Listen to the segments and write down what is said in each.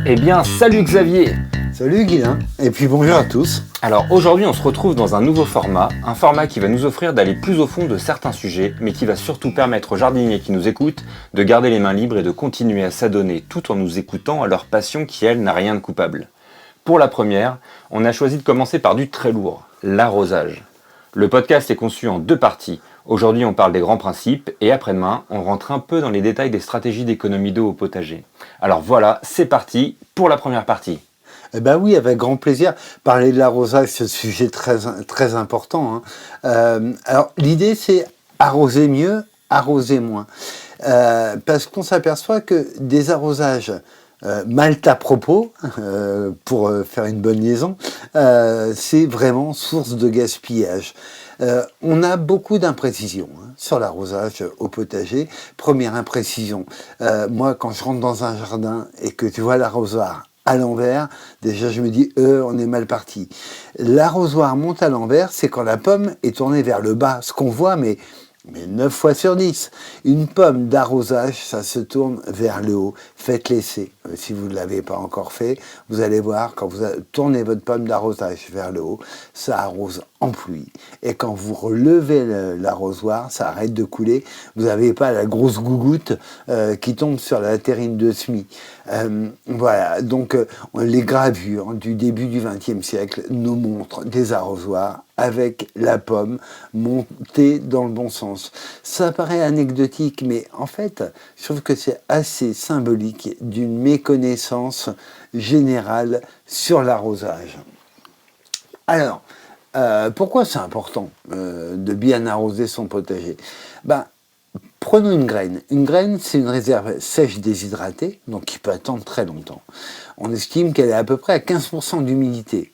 Eh bien, salut Xavier! Salut Guilain, et puis bonjour à tous. Alors aujourd'hui, on se retrouve dans un nouveau format, un format qui va nous offrir d'aller plus au fond de certains sujets, mais qui va surtout permettre aux jardiniers qui nous écoutent de garder les mains libres et de continuer à s'adonner tout en nous écoutant à leur passion qui, elle, n'a rien de coupable. Pour la première, on a choisi de commencer par du très lourd, l'arrosage. Le podcast est conçu en 2 parties. Aujourd'hui, on parle des grands principes et après-demain, on rentre un peu dans les détails des stratégies d'économie d'eau au potager. Alors voilà, c'est parti pour la première partie. Eh ben oui, avec grand plaisir. Parler de l'arrosage, c'est un sujet très important, hein. Alors l'idée, c'est arroser mieux, arroser moins. Parce qu'on s'aperçoit que des arrosages mal à propos, pour faire une bonne liaison, c'est vraiment source de gaspillage. On a beaucoup d'imprécisions sur l'arrosage au potager. Première imprécision, moi quand je rentre dans un jardin et que tu vois l'arrosoir à l'envers, déjà je me dis on est mal parti. L'arrosoir monte à l'envers, c'est quand la pomme est tournée vers le bas, ce qu'on voit, mais 9 fois sur 10. Une pomme d'arrosage, ça se tourne vers le haut. Faites l'essai. Si vous ne l'avez pas encore fait, vous allez voir, quand vous tournez votre pomme d'arrosage vers le haut, ça arrose en pluie. Et quand vous relevez l'arrosoir, ça arrête de couler. Vous n'avez pas la grosse gougoute qui tombe sur la terrine de semis. Voilà, donc les gravures du début du XXe siècle nous montrent des arrosoirs avec la pomme montée dans le bon sens. Ça paraît anecdotique, mais en fait, je trouve que c'est assez symbolique d'une méconnaissance générale sur l'arrosage. Alors, pourquoi c'est important de bien arroser son potager? Prenons une graine. Une graine, c'est une réserve sèche déshydratée, donc qui peut attendre très longtemps. On estime qu'elle est à peu près à 15% d'humidité.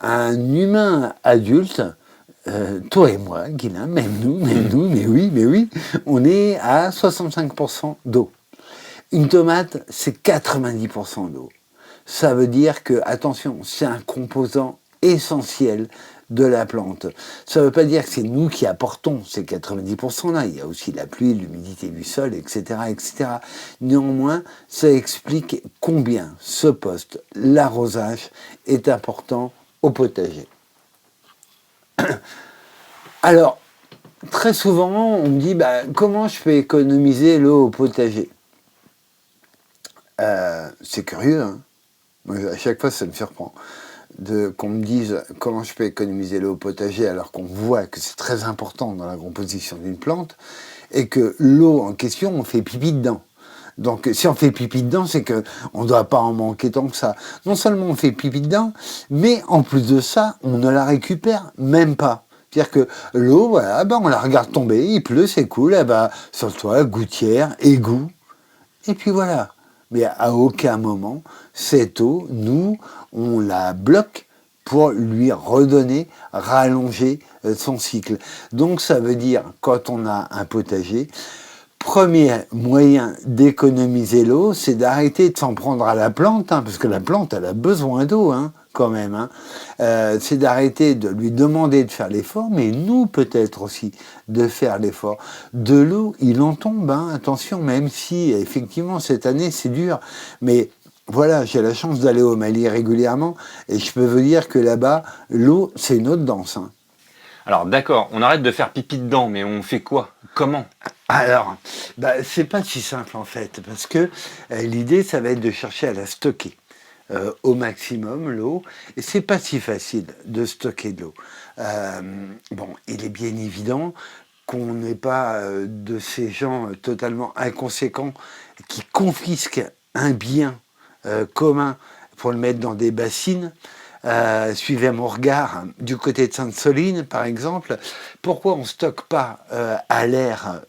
Un humain adulte, toi et moi, Guilain, même nous, mais oui, on est à 65% d'eau. Une tomate, c'est 90% d'eau. Ça veut dire que, attention, c'est un composant essentiel de la plante. Ça ne veut pas dire que c'est nous qui apportons ces 90%-là. Il y a aussi la pluie, l'humidité du sol, etc., etc. Néanmoins, ça explique combien ce poste, l'arrosage, est important au potager. Alors, très souvent, on me dit comment je peux économiser l'eau au potager? C'est curieux, hein. Moi, à chaque fois, ça me surprend qu'on me dise comment je peux économiser l'eau au potager alors qu'on voit que c'est très important dans la composition d'une plante et que l'eau en question, on fait pipi dedans. Donc si on fait pipi dedans, c'est qu'on ne doit pas en manquer tant que ça. Non seulement on fait pipi dedans, mais en plus de ça, on ne la récupère même pas. C'est-à-dire que l'eau, voilà, on la regarde tomber, il pleut, c'est cool, sur le toit, gouttière, égout, et puis voilà. Mais à aucun moment, cette eau, nous, on la bloque pour lui redonner, rallonger son cycle. Donc ça veut dire, quand on a un potager, premier moyen d'économiser l'eau, c'est d'arrêter de s'en prendre à la plante, parce que la plante, elle a besoin d'eau, quand même. C'est d'arrêter de lui demander de faire l'effort, mais nous peut-être aussi de faire l'effort. De l'eau, il en tombe, attention, même si effectivement cette année c'est dur, mais voilà, j'ai la chance d'aller au Mali régulièrement, et je peux vous dire que là-bas, l'eau, c'est une autre danse. Alors d'accord, on arrête de faire pipi dedans, mais on fait quoi? Comment? Alors, c'est pas si simple en fait, parce que l'idée, ça va être de chercher à la stocker au maximum l'eau, et c'est pas si facile de stocker de l'eau. Il est bien évident qu'on n'est pas de ces gens totalement inconséquents qui confisquent un bien commun pour le mettre dans des bassines. Suivez mon regard du côté de Sainte-Soline, par exemple. Pourquoi on ne stocke pas à l'air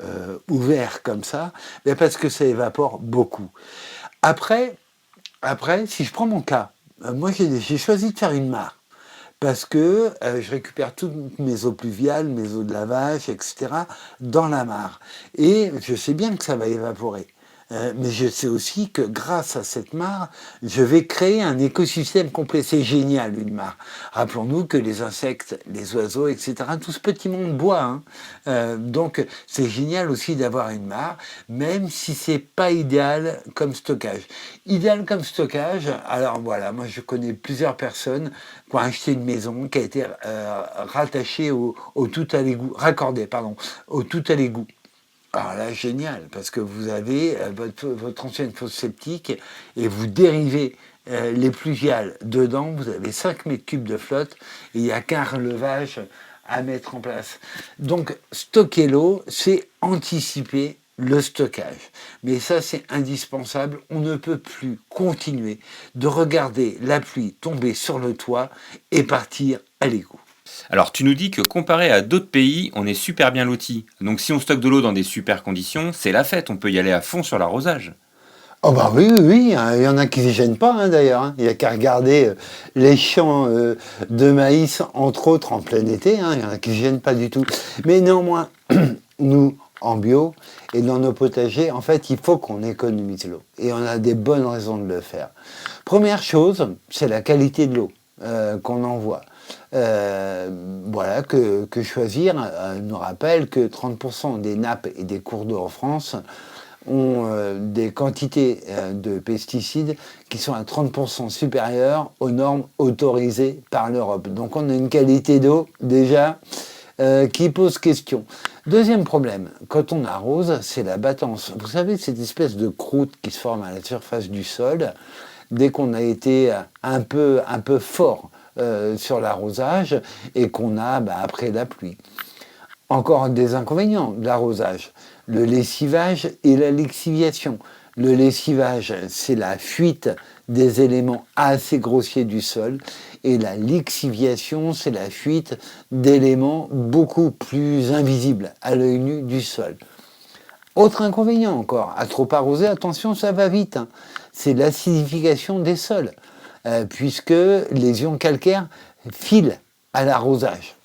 ouvert comme ça? Parce que ça évapore beaucoup. Après, si je prends mon cas, moi j'ai choisi de faire une mare. Parce que je récupère toutes mes eaux pluviales, mes eaux de lavage, etc., dans la mare. Et je sais bien que ça va évaporer. Mais je sais aussi que grâce à cette mare, je vais créer un écosystème complet. C'est génial, une mare. Rappelons-nous que les insectes, les oiseaux, etc., tout ce petit monde boit, hein. Donc c'est génial aussi d'avoir une mare, même si c'est pas idéal comme stockage. Idéal comme stockage, alors voilà, moi je connais plusieurs personnes qui ont acheté une maison qui a été rattachée au tout à l'égout, raccordée, pardon, au tout à l'égout. Alors là, génial, parce que vous avez votre ancienne fosse septique et vous dérivez les pluviales dedans, vous avez 5 mètres cubes de flotte et il n'y a qu'un relevage à mettre en place. Donc, stocker l'eau, c'est anticiper le stockage. Mais ça, c'est indispensable. On ne peut plus continuer de regarder la pluie tomber sur le toit et partir à l'égout. Alors tu nous dis que comparé à d'autres pays, on est super bien lotis. Donc si on stocke de l'eau dans des super conditions, c'est la fête, on peut y aller à fond sur l'arrosage. Oh bah oui, oui, oui, hein, il y en a qui ne se gênent pas hein, d'ailleurs. Hein. Il n'y a qu'à regarder les champs de maïs, entre autres, en plein été. Hein. Il y en a qui ne se gênent pas du tout. Mais néanmoins, nous, en bio, et dans nos potagers, en fait, il faut qu'on économise l'eau. Et on a des bonnes raisons de le faire. Première chose, c'est la qualité de l'eau qu'on envoie. Voilà, que choisir nous rappelle que 30% des nappes et des cours d'eau en France ont des quantités de pesticides qui sont à 30% supérieures aux normes autorisées par l'Europe. Donc on a une qualité d'eau déjà qui pose question. Deuxième problème, quand on arrose, c'est la battance. Vous savez, cette espèce de croûte qui se forme à la surface du sol, dès qu'on a été un peu fort sur l'arrosage et qu'on a après la pluie. Encore des inconvénients de l'arrosage. Le lessivage et la lixiviation. Le lessivage, c'est la fuite des éléments assez grossiers du sol. Et la lixiviation, c'est la fuite d'éléments beaucoup plus invisibles à l'œil nu du sol. Autre inconvénient encore, à trop arroser, attention, ça va vite. Hein. C'est l'acidification des sols, puisque les ions calcaires filent à l'arrosage.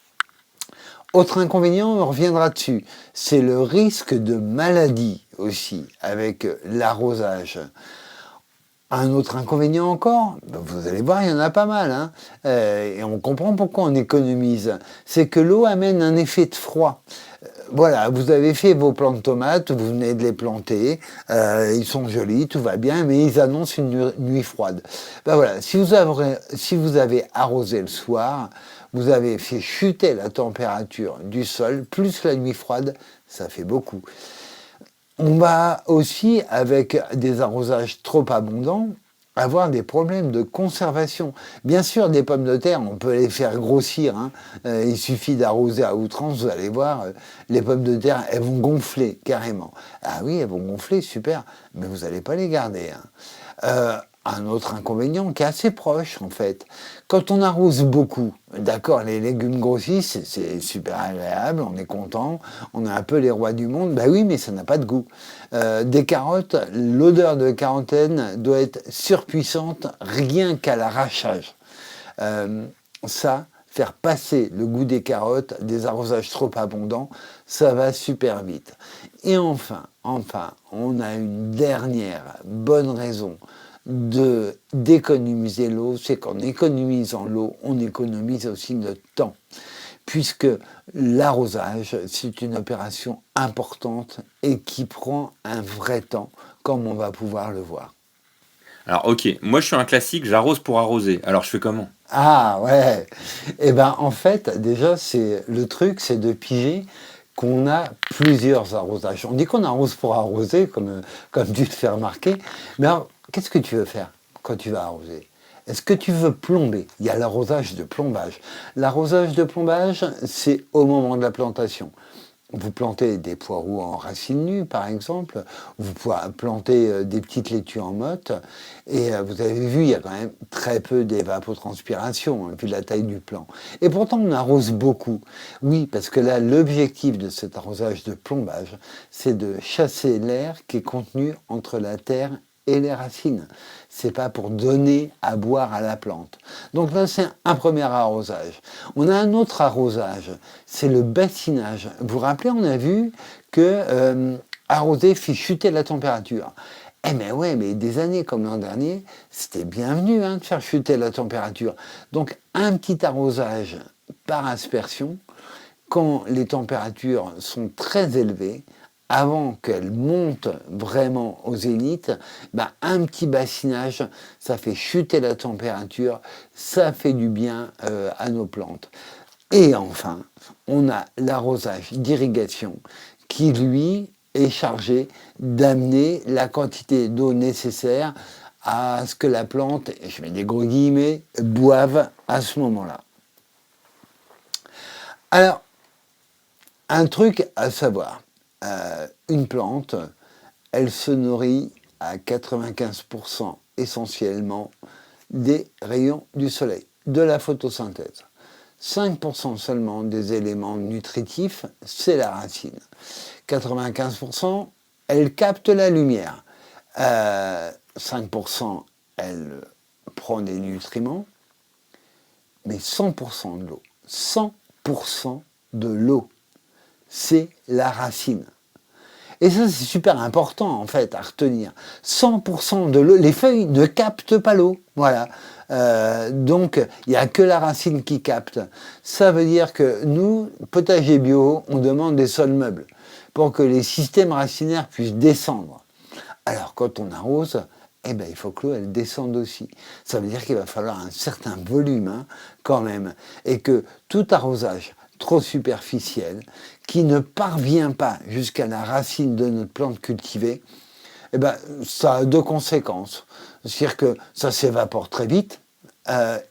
Autre inconvénient, on reviendra dessus, c'est le risque de maladie aussi avec l'arrosage. Un autre inconvénient encore, vous allez voir, il y en a pas mal, hein, et on comprend pourquoi on économise, c'est que l'eau amène un effet de froid. Voilà, vous avez fait vos plants de tomates, vous venez de les planter, ils sont jolis, tout va bien, mais ils annoncent une nuit froide. Ben voilà, si vous avez arrosé le soir, vous avez fait chuter la température du sol, plus la nuit froide, ça fait beaucoup. On va aussi, avec des arrosages trop abondants, avoir des problèmes de conservation. Bien sûr, des pommes de terre, on peut les faire grossir. Hein. Il suffit d'arroser à outrance, vous allez voir, les pommes de terre, elles vont gonfler carrément. Ah oui, elles vont gonfler, super, mais vous n'allez pas les garder. Hein. Un autre inconvénient qui est assez proche en fait. Quand on arrose beaucoup, d'accord, les légumes grossissent, c'est super agréable, on est content, on est un peu les rois du monde, bah oui, mais ça n'a pas de goût. Des carottes, l'odeur de carottène doit être surpuissante rien qu'à l'arrachage. Ça, faire passer le goût des carottes, des arrosages trop abondants, ça va super vite. Et enfin, on a une dernière bonne raison d'économiser l'eau, c'est qu'en économisant l'eau, on économise aussi notre temps. Puisque l'arrosage, c'est une opération importante et qui prend un vrai temps, comme on va pouvoir le voir. Alors ok, moi je suis un classique, j'arrose pour arroser. Alors je fais comment? Ah ouais. Eh ben en fait, déjà, le truc, c'est de piger qu'on a plusieurs arrosages. On dit qu'on arrose pour arroser, comme tu te fais remarquer. Mais alors, qu'est-ce que tu veux faire quand tu vas arroser? Est-ce que tu veux plomber? Il y a l'arrosage de plombage. L'arrosage de plombage, c'est au moment de la plantation. Vous plantez des poireaux en racines nues, par exemple. Vous pouvez planter des petites laitues en motte. Et vous avez vu, il y a quand même très peu d'évapotranspiration, hein, vu la taille du plant. Et pourtant, on arrose beaucoup. Oui, parce que là, l'objectif de cet arrosage de plombage, c'est de chasser l'air qui est contenu entre la terre et les racines. C'est pas pour donner à boire à la plante. Donc là, c'est un premier arrosage. On a un autre arrosage, c'est le bassinage. Vous vous rappelez, on a vu que arroser fait chuter la température. Eh mais ouais, mais des années comme l'an dernier, c'était bienvenu de faire chuter la température. Donc un petit arrosage par aspersion, quand les températures sont très élevées, avant qu'elles montent vraiment au zénith, un petit bassinage, ça fait chuter la température, ça fait du bien à nos plantes. Et enfin, on a l'arrosage d'irrigation qui, lui, est chargé d'amener la quantité d'eau nécessaire à ce que la plante, et je mets des gros guillemets, boive à ce moment-là. Alors, un truc à savoir, une plante, elle se nourrit à 95% essentiellement des rayons du soleil, de la photosynthèse. 5% seulement des éléments nutritifs, c'est la racine. 95%, elle capte la lumière. 5%, elle prend des nutriments, mais 100% de l'eau. 100% de l'eau, c'est la racine. Et ça, c'est super important, en fait, à retenir. 100% de l'eau, les feuilles ne captent pas l'eau. Voilà. Donc, il n'y a que la racine qui capte. Ça veut dire que nous, potager bio, on demande des sols meubles pour que les systèmes racinaires puissent descendre. Alors, quand on arrose, il faut que l'eau, elle descende aussi. Ça veut dire qu'il va falloir un certain volume, quand même. Et que tout arrosage trop superficiel, qui ne parvient pas jusqu'à la racine de notre plante cultivée, ça a deux conséquences. C'est-à-dire que ça s'évapore très vite,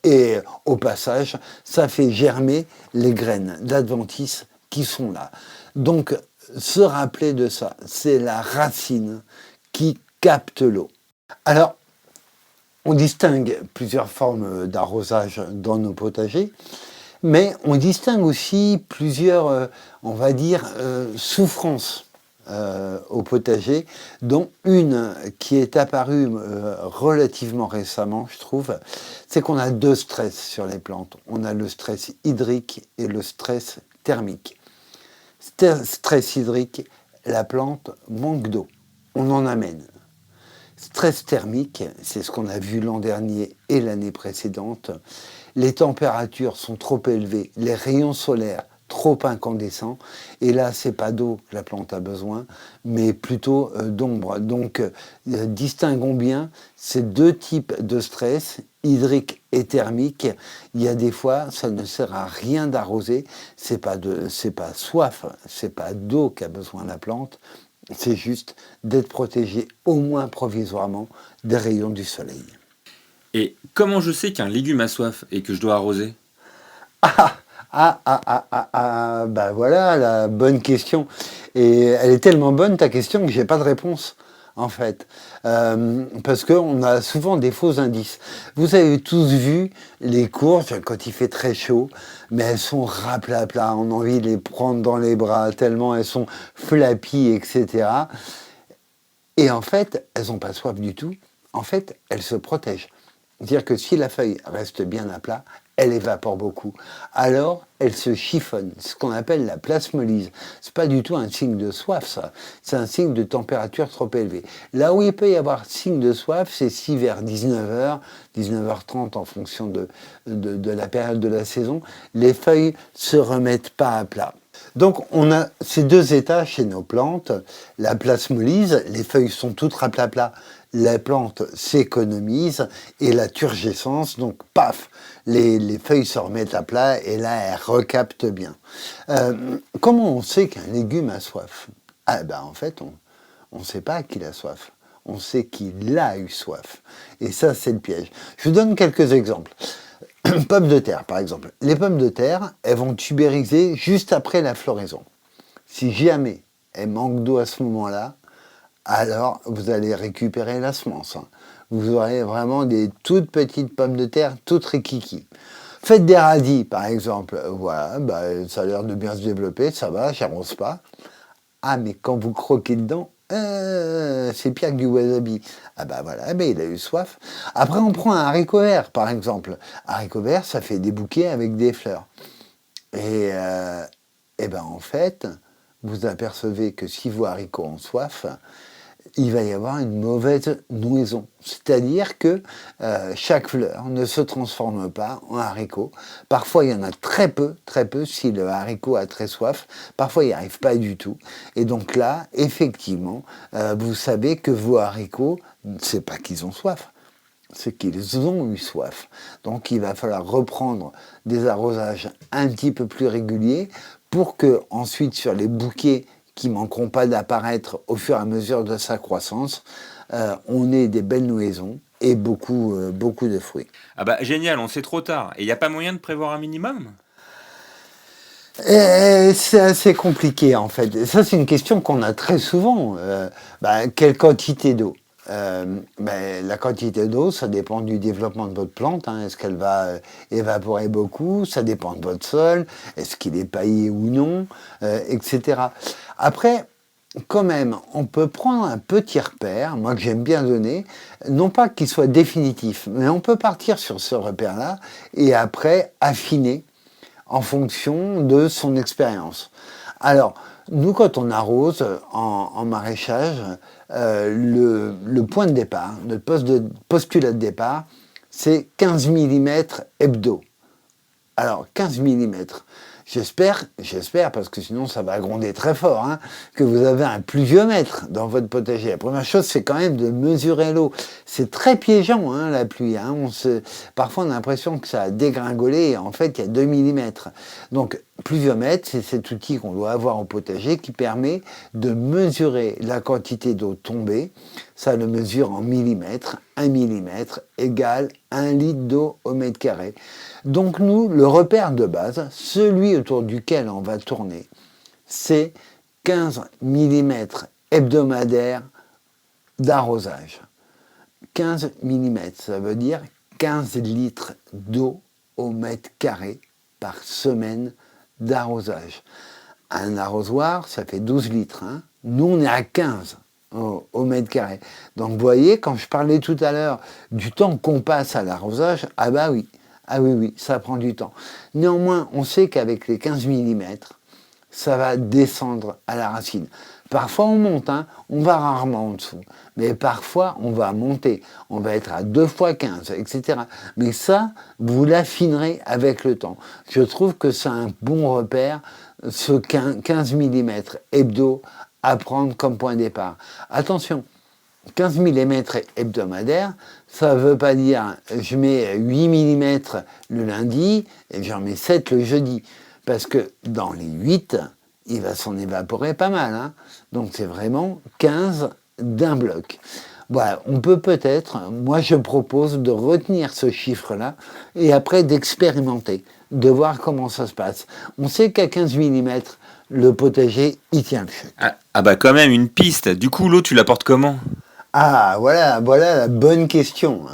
et au passage, ça fait germer les graines d'adventice qui sont là. Donc, se rappeler de ça, c'est la racine qui capte l'eau. Alors, on distingue plusieurs formes d'arrosage dans nos potagers, mais on distingue aussi plusieurs, on va dire, souffrances au potager, dont une qui est apparue relativement récemment, je trouve, c'est qu'on a deux stress sur les plantes. On a le stress hydrique et le stress thermique. Stress hydrique, la plante manque d'eau, on en amène. Stress thermique, c'est ce qu'on a vu l'an dernier et l'année précédente. Les températures sont trop élevées, les rayons solaires trop incandescents, et là, c'est pas d'eau que la plante a besoin, mais plutôt d'ombre. Donc, distinguons bien ces deux types de stress, hydrique et thermique. Il y a des fois, ça ne sert à rien d'arroser, c'est pas soif, c'est pas d'eau qu'a besoin la plante, c'est juste d'être protégé au moins provisoirement des rayons du soleil. Et comment je sais qu'un légume a soif et que je dois arroser ? Voilà la bonne question. Et elle est tellement bonne ta question que j'ai pas de réponse en fait. Parce qu'on a souvent des faux indices. Vous avez tous vu les courges quand il fait très chaud, mais elles sont raplapla, on a envie de les prendre dans les bras tellement elles sont flappy, etc. Et en fait, elles n'ont pas soif du tout. En fait, elles se protègent. C'est-à-dire que si la feuille reste bien à plat, elle évapore beaucoup. Alors, elle se chiffonne, ce qu'on appelle la plasmolyse. C'est pas du tout un signe de soif, ça. C'est un signe de température trop élevée. Là où il peut y avoir signe de soif, c'est si vers 19h, 19h30 en fonction de la période de la saison, les feuilles se remettent pas à plat. Donc, on a ces deux états chez nos plantes. La plasmolyse, les feuilles sont toutes raplapla. La plante s'économise et la turgescence, donc paf, les feuilles se remettent à plat et là elles recaptent bien. Comment on sait qu'un légume a soif ? En fait, on ne sait pas qu'il a soif. On sait qu'il a eu soif. Et ça, c'est le piège. Je vous donne quelques exemples. Pommes de terre, par exemple. Les pommes de terre, elles vont tubériser juste après la floraison. Si jamais elles manquent d'eau à ce moment-là, alors vous allez récupérer la semence. Vous aurez vraiment des toutes petites pommes de terre, toutes rikiki. Faites des radis, par exemple. Voilà, ça a l'air de bien se développer, ça va, j'arrose pas. Ah, mais quand vous croquez dedans, c'est pire que du wasabi. Il a eu soif. Après, on prend un haricot vert, par exemple. Haricot vert, ça fait des bouquets avec des fleurs. Et en fait, vous apercevez que si vos haricots ont soif, il va y avoir une mauvaise nouaison. C'est-à-dire que chaque fleur ne se transforme pas en haricot. Parfois, il y en a très peu, si le haricot a très soif. Parfois, il n'y arrive pas du tout. Et donc là, effectivement, vous savez que vos haricots, c'est pas qu'ils ont soif, c'est qu'ils ont eu soif. Donc, il va falloir reprendre des arrosages un petit peu plus réguliers pour que, ensuite, sur les bouquets qui manqueront pas d'apparaître au fur et à mesure de sa croissance, on ait des belles nouaisons et beaucoup de fruits. Ah bah génial, on sait trop tard. Et il n'y a pas moyen de prévoir un minimum? Et c'est assez compliqué en fait. Et ça, c'est une question qu'on a très souvent. Quelle quantité d'eau? La quantité d'eau, ça dépend du développement de votre plante. Est-ce qu'elle va évaporer beaucoup? Ça dépend de votre sol. Est-ce qu'il est paillé ou non, etc. Après, quand même, on peut prendre un petit repère, moi que j'aime bien donner, non pas qu'il soit définitif, mais on peut partir sur ce repère-là et après affiner en fonction de son expérience. Alors, nous, quand on arrose en maraîchage, le point de départ, notre postulat de départ, c'est 15 mm hebdo. Alors, 15 mm. J'espère, parce que sinon ça va gronder très fort, que vous avez un pluviomètre dans votre potager. La première chose, c'est quand même de mesurer l'eau. C'est très piégeant, la pluie. Parfois, on a l'impression que ça a dégringolé, et en fait, il y a 2 mm. Donc, pluviomètre, c'est cet outil qu'on doit avoir au potager qui permet de mesurer la quantité d'eau tombée. Ça le mesure en millimètres. 1 millimètre égale 1 litre d'eau au mètre carré. Donc nous, le repère de base, celui autour duquel on va tourner, c'est 15 mm hebdomadaires d'arrosage. 15 mm, ça veut dire 15 litres d'eau au mètre carré par semaine d'arrosage. Un arrosoir, ça fait 12 litres. Nous, on est à 15 au mètre carré. Donc vous voyez, quand je parlais tout à l'heure du temps qu'on passe à l'arrosage, oui, ça prend du temps. Néanmoins, on sait qu'avec les 15 mm, ça va descendre à la racine. Parfois on monte, on va rarement en dessous. Mais parfois on va monter, on va être à 2 fois 15, etc. Mais ça, vous l'affinerez avec le temps. Je trouve que c'est un bon repère, ce 15 mm hebdo à prendre comme point de départ. Attention, 15 mm hebdomadaire, ça ne veut pas dire je mets 8 mm le lundi et j'en mets 7 le jeudi. Parce que dans les 8, il va s'en évaporer pas mal. Donc c'est vraiment 15 d'un bloc. Voilà, on peut peut-être, moi je propose de retenir ce chiffre-là et après d'expérimenter, de voir comment ça se passe. On sait qu'à 15 mm, le potager, il tient le chute. Ah bah quand même, une piste. Du coup, l'eau, tu l'apportes comment? Ah, voilà la bonne question.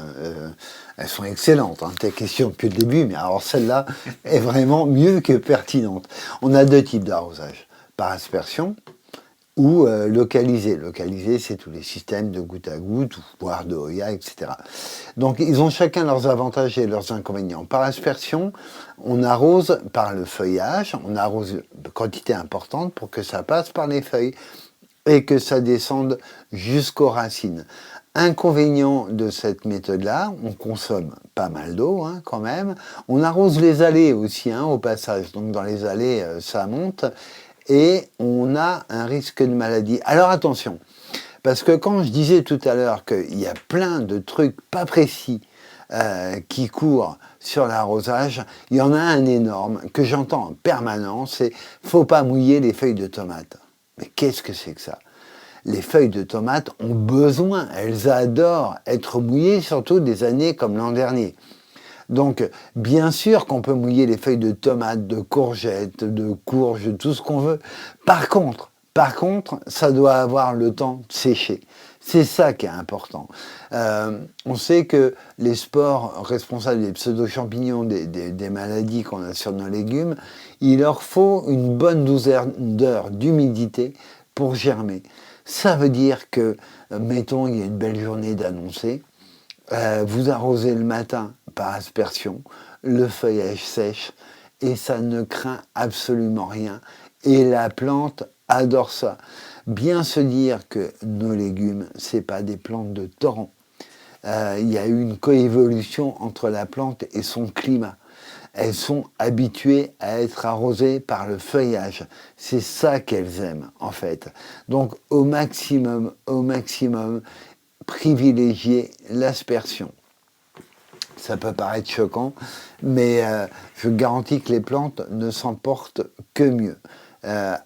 Elles sont excellentes, tes questions depuis le début, mais alors celle-là est vraiment mieux que pertinente. On a 2 types d'arrosage, par aspersion ou localisé. Localisé, c'est tous les systèmes de goutte à goutte, ou boire de Hoya, etc. Donc, ils ont chacun leurs avantages et leurs inconvénients. Par aspersion, on arrose par le feuillage, on arrose de quantité importante pour que ça passe par les feuilles et que ça descende jusqu'aux racines. Inconvénient de cette méthode-là, on consomme pas mal d'eau quand même. On arrose les allées aussi au passage, donc dans les allées ça monte et on a un risque de maladie. Alors attention, parce que quand je disais tout à l'heure qu'il y a plein de trucs pas précis qui courent sur l'arrosage, il y en a un énorme que j'entends en permanence, c'est « faut pas mouiller les feuilles de tomates ». Mais qu'est-ce que c'est que ça? Les feuilles de tomates ont besoin, elles adorent être mouillées, surtout des années comme l'an dernier. Donc, bien sûr qu'on peut mouiller les feuilles de tomates, de courgettes, de courges, tout ce qu'on veut. Par contre, ça doit avoir le temps de sécher. C'est ça qui est important. On sait que les spores responsables des pseudo-champignons, des maladies qu'on a sur nos légumes, il leur faut une bonne douzaine d'heures d'humidité pour germer. Ça veut dire que, mettons, il y a une belle journée d'annoncer, vous arrosez le matin par aspersion, le feuillage sèche, et ça ne craint absolument rien. Et la plante adore ça. Bien se dire que nos légumes, c'est pas des plantes de torrent. Il y a eu une coévolution entre la plante et son climat. Elles sont habituées à être arrosées par le feuillage. C'est ça qu'elles aiment, en fait. Donc, au maximum, privilégier l'aspersion. Ça peut paraître choquant, mais je garantis que les plantes ne s'en portent que mieux.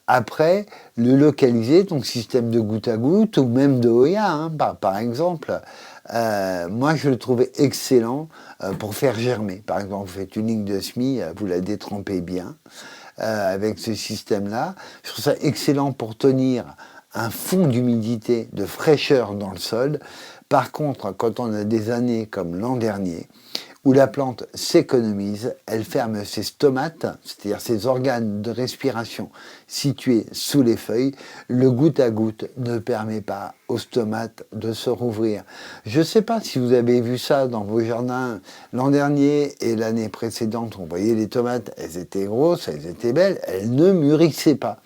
Après, le localiser, donc système de goutte à goutte ou même de Hoya, hein, par exemple, moi je le trouvais excellent pour faire germer. Par exemple, vous faites une ligne de semis, vous la détrempez bien avec ce système-là. Je trouve ça excellent pour tenir un fond d'humidité, de fraîcheur dans le sol. Par contre, quand on a des années comme l'an dernier, où la plante s'économise, elle ferme ses stomates, c'est-à-dire ses organes de respiration situés sous les feuilles, le goutte à goutte ne permet pas aux stomates de se rouvrir. Je ne sais pas si vous avez vu ça dans vos jardins l'an dernier et l'année précédente, on voyait les tomates, elles étaient grosses, elles étaient belles, elles ne mûrissaient pas.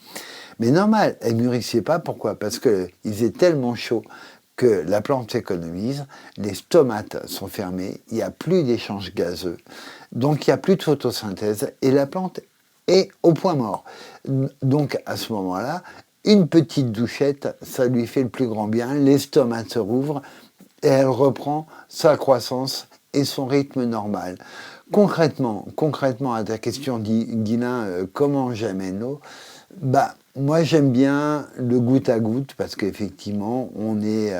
Mais normal, elles ne mûrissaient pas, pourquoi ? Parce qu'il faisait tellement chaud que la plante s'économise, les stomates sont fermés, il n'y a plus d'échange gazeux, donc il n'y a plus de photosynthèse et la plante est au point mort. Donc à ce moment-là, une petite douchette, ça lui fait le plus grand bien, les stomates se rouvrent et elle reprend sa croissance et son rythme normal. Concrètement à ta question, Guilain, comment j'amène l'eau ? Moi, j'aime bien le goutte à goutte parce qu'effectivement, on est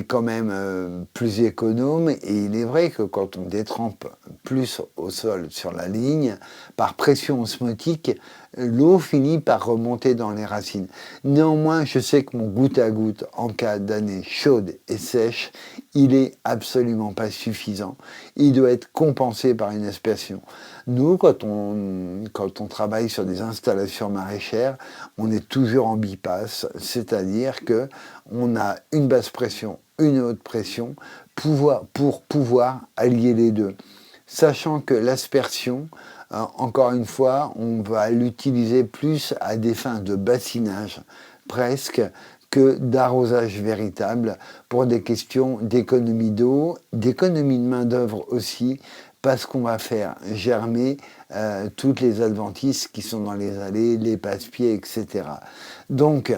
quand même plus économe et il est vrai que quand on détrempe plus au sol sur la ligne, par pression osmotique, l'eau finit par remonter dans les racines. Néanmoins, je sais que mon goutte à goutte, en cas d'année chaude et sèche, il est absolument pas suffisant. Il doit être compensé par une aspersion. Nous, quand on travaille sur des installations maraîchères, on est toujours en bipasse, c'est-à-dire que on a une basse pression, une haute pression, pour pouvoir allier les deux. Sachant que l'aspersion, encore une fois, on va l'utiliser plus à des fins de bassinage, presque, que d'arrosage véritable, pour des questions d'économie d'eau, d'économie de main-d'œuvre aussi, parce qu'on va faire germer toutes les adventices qui sont dans les allées, les passe-pieds, etc. Donc,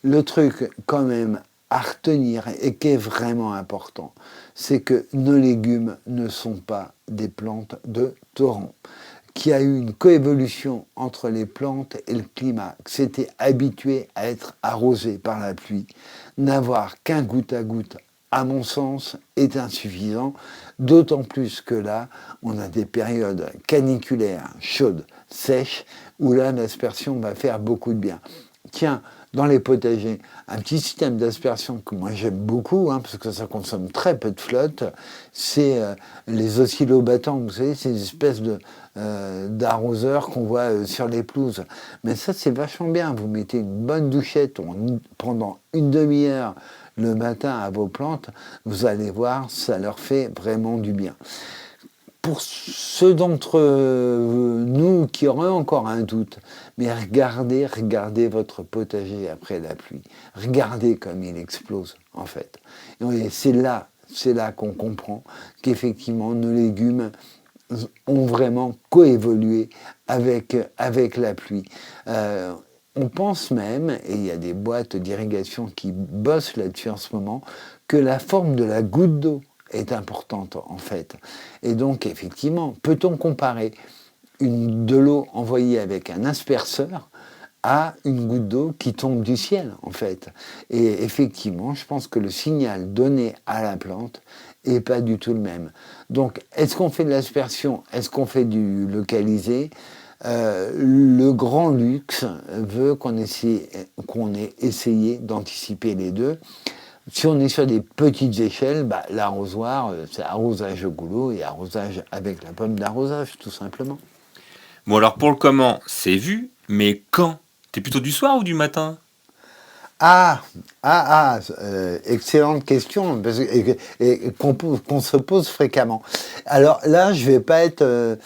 le truc quand même à retenir et qui est vraiment important, c'est que nos légumes ne sont pas des plantes de torrent, qu'il y a eu une coévolution entre les plantes et le climat, que c'était habitué à être arrosé par la pluie. N'avoir qu'un goutte à goutte, à mon sens, est insuffisant, d'autant plus que là, on a des périodes caniculaires, chaudes, sèches, où là, l'aspersion va faire beaucoup de bien. Tiens, dans les potagers, un petit système d'aspersion que moi j'aime beaucoup, parce que ça consomme très peu de flotte, c'est les oscillobattants, vous savez, ces espèces d'arroseurs qu'on voit sur les pelouses. Mais ça, c'est vachement bien. Vous mettez une bonne douchette pendant une demi-heure le matin à vos plantes, vous allez voir, ça leur fait vraiment du bien. Pour ceux d'entre nous qui auraient encore un doute, mais regardez votre potager après la pluie. Regardez comme il explose, en fait. Et c'est là qu'on comprend qu'effectivement, nos légumes ont vraiment coévolué avec la pluie. On pense même, et il y a des boîtes d'irrigation qui bossent là-dessus en ce moment, que la forme de la goutte d'eau est importante en fait. Et donc effectivement, peut-on comparer de l'eau envoyée avec un asperceur à une goutte d'eau qui tombe du ciel en fait. Et effectivement, je pense que le signal donné à la plante n'est pas du tout le même. Donc est-ce qu'on fait de l'aspersion? Est-ce qu'on fait du localisé? Le grand luxe veut qu'on ait essayé d'anticiper les deux. Si on est sur des petites échelles, l'arrosoir, c'est arrosage au goulot et arrosage avec la pomme d'arrosage, tout simplement. Bon, alors pour le comment, c'est vu, mais quand? T'es plutôt du soir ou du matin? Excellente question et qu'on se pose fréquemment. Alors là, je vais pas être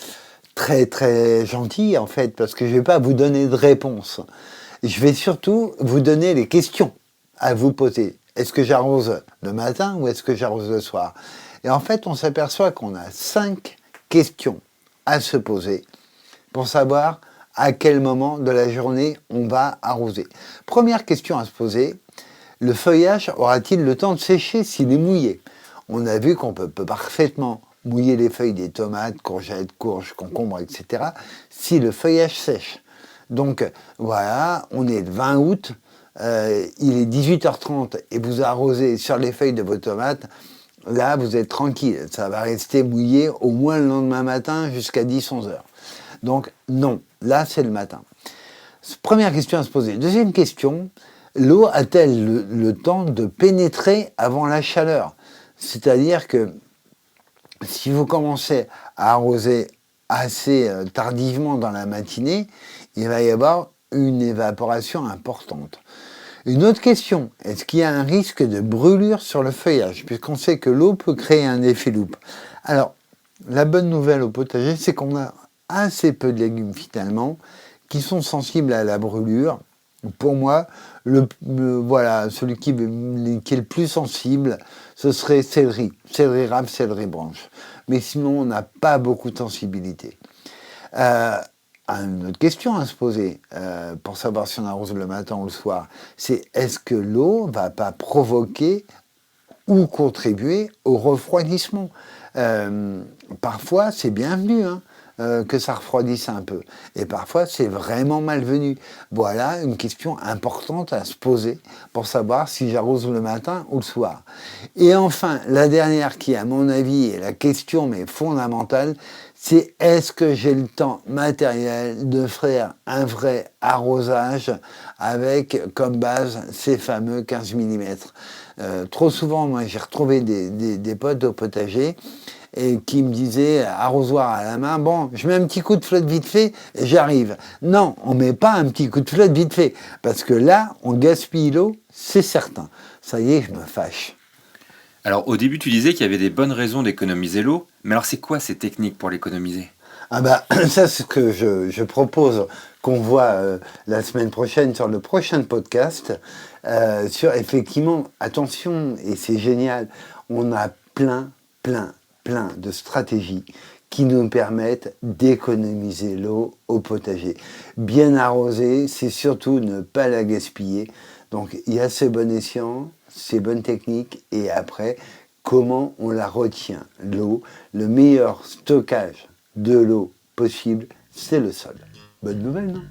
très très gentil en fait, parce que je vais pas vous donner de réponse. je vais surtout vous donner les questions à vous poser. Est-ce que j'arrose le matin ou est-ce que j'arrose le soir? Et en fait, on s'aperçoit qu'on a 5 questions à se poser pour savoir à quel moment de la journée on va arroser. Première question à se poser, le feuillage aura-t-il le temps de sécher s'il est mouillé? On a vu qu'on peut parfaitement mouiller les feuilles des tomates, courgettes, courges, concombres, etc. si le feuillage sèche. Donc voilà, on est le 20 août, il est 18h30 et vous arrosez sur les feuilles de vos tomates, là vous êtes tranquille, ça va rester mouillé au moins le lendemain matin jusqu'à 10-11 heures. Donc non, là c'est le matin. Première question à se poser. Deuxième question, l'eau a-t-elle le temps de pénétrer avant la chaleur? C'est-à-dire que si vous commencez à arroser assez tardivement dans la matinée, il va y avoir une évaporation importante. Une autre question, est-ce qu'il y a un risque de brûlure sur le feuillage? Puisqu'on sait que l'eau peut créer un effet loupe. Alors, la bonne nouvelle au potager, c'est qu'on a assez peu de légumes finalement qui sont sensibles à la brûlure. Pour moi, voilà, celui qui est le plus sensible, ce serait céleri rave, céleri branche. Mais sinon, on n'a pas beaucoup de sensibilité. Une autre question à se poser pour savoir si on arrose le matin ou le soir, c'est est-ce que l'eau ne va pas provoquer ou contribuer au refroidissement? Parfois, c'est bienvenu que ça refroidisse un peu. Et parfois, c'est vraiment malvenu. Voilà une question importante à se poser pour savoir si j'arrose le matin ou le soir. Et enfin, la dernière qui, à mon avis, est la question mais fondamentale, c'est est-ce que j'ai le temps matériel de faire un vrai arrosage avec comme base ces fameux 15 mm. Trop souvent, moi, j'ai retrouvé des potes au potager et qui me disaient arrosoir à la main, bon, je mets un petit coup de flotte vite fait et j'arrive. Non, on met pas un petit coup de flotte vite fait, parce que là, on gaspille l'eau, c'est certain. Ça y est, je me fâche. Alors au début tu disais qu'il y avait des bonnes raisons d'économiser l'eau, mais alors c'est quoi ces techniques pour l'économiser? Ah bah, ça, c'est ce que je propose qu'on voit la semaine prochaine sur le prochain podcast. Sur, effectivement, attention, et c'est génial, on a plein de stratégies qui nous permettent d'économiser l'eau au potager. Bien arroser, c'est surtout ne pas la gaspiller. Donc il y a ces bons escients, ces bonnes techniques, et après, comment on la retient, l'eau. Le meilleur stockage de l'eau possible, c'est le sol. Bonne nouvelle, non?